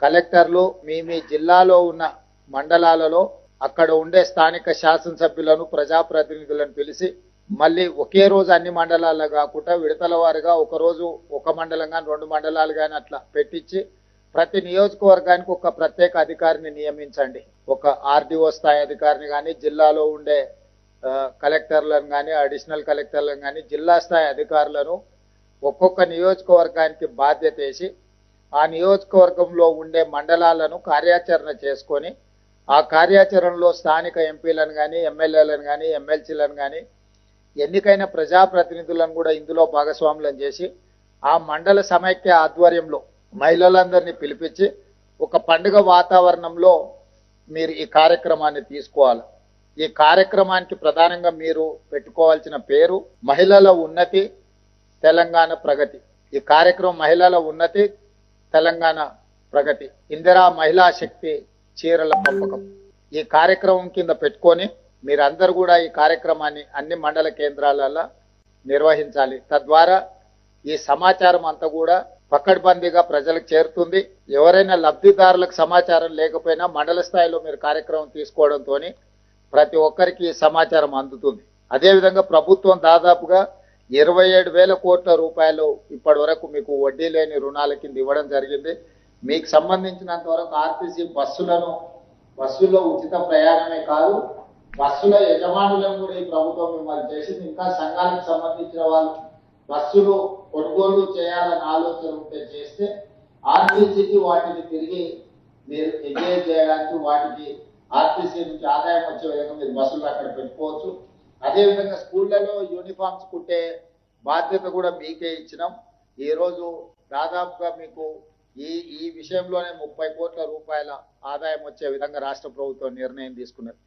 కలెక్టర్లు మీ మీ జిల్లాలో ఉన్న మండలాలలో అక్కడ ఉండే స్థానిక శాసనసభ్యులను ప్రజాప్రతినిధులను పిలిచి మళ్ళీ ఒకే రోజు అన్ని మండలాల్లో కాకుండా విడతల వారిగా ఒక రోజు ఒక మండలం కానీ 2 మండలాలు కానీ అట్లా పెట్టించి ప్రతి నియోజకవర్గానికి ఒక ప్రత్యేక అధికారిని నియమించండి. ఒక ఆర్డీఓ స్థాయి అధికారిని కానీ జిల్లాలో ఉండే కలెక్టర్లను కానీ అడిషనల్ కలెక్టర్లను కానీ జిల్లా స్థాయి అధికారులను ఒక్కొక్క నియోజకవర్గానికి బాధ్యత వేసి ఆ నియోజకవర్గంలో ఉండే మండలాలను కార్యాచరణ చేసుకొని ఆ కార్యాచరణలో స్థానిక ఎంపీలను కానీ ఎమ్మెల్యేలను కానీ ఎమ్మెల్సీలను కానీ ఎన్నికైన ప్రజాప్రతినిధులను కూడా ఇందులో భాగస్వాములను చేసి ఆ మండల సమైక్య ఆధ్వర్యంలో మహిళలందరినీ పిలిపించి ఒక పండుగ వాతావరణంలో మీరు ఈ కార్యక్రమాన్ని తీసుకోవాలి. ఈ కార్యక్రమానికి ప్రధానంగా మీరు పెట్టుకోవాల్సిన పేరు మహిళల ఉన్నతి తెలంగాణ ప్రగతి. ఈ కార్యక్రమం మహిళల ఉన్నతి తెలంగాణ ప్రగతి, ఇందిరా మహిళా శక్తి చీరల పంపకం. ఈ కార్యక్రమం కింద పెట్టుకొని మీరందరూ కూడా ఈ కార్యక్రమాన్ని అన్ని మండల కేంద్రాలలో నిర్వహించాలి. తద్వారా ఈ సమాచారం అంతా కూడా పకడ్బందీగా ప్రజలకు చేరుతుంది. ఎవరైనా లబ్ధిదారులకు సమాచారం లేకపోయినా మండల స్థాయిలో మీరు కార్యక్రమం తీసుకోవడంతో ప్రతి ఒక్కరికి ఈ సమాచారం అందుతుంది. అదేవిధంగా ప్రభుత్వం దాదాపుగా 27,000 కోట్ల రూపాయలు ఇప్పటి వరకు మీకు వడ్డీ లేని రుణాల కింద ఇవ్వడం జరిగింది. మీకు సంబంధించినంత వరకు ఆర్టీసీ బస్సుల్లో ఉచిత ప్రయాణమే కాదు, బస్సుల యజమానులను కూడా ఈ ప్రభుత్వం మిమ్మల్ని చేసింది. ఇంకా సంఘాలకు సంబంధించిన వాళ్ళు బస్సులు కొనుగోలు చేయాలని ఆలోచన ఉంటే చేస్తే ఆర్టీసీకి వాటిని తిరిగి మీరు ఎంగేజ్ చేయడానికి వాటికి ఆర్టీసీ నుంచి ఆదాయం వచ్చే విధంగా మీరు బస్సులు అక్కడ పెట్టుకోవచ్చు. అదేవిధంగా స్కూళ్లలో యూనిఫామ్స్ కుట్టే బాధ్యత కూడా మీకే ఇచ్చినాం. ఈరోజు దాదాపుగా మీకు ఈ విషయంలోనే 30 కోట్ల రూపాయల ఆదాయం వచ్చే విధంగా రాష్ట్ర ప్రభుత్వం నిర్ణయం తీసుకున్నది.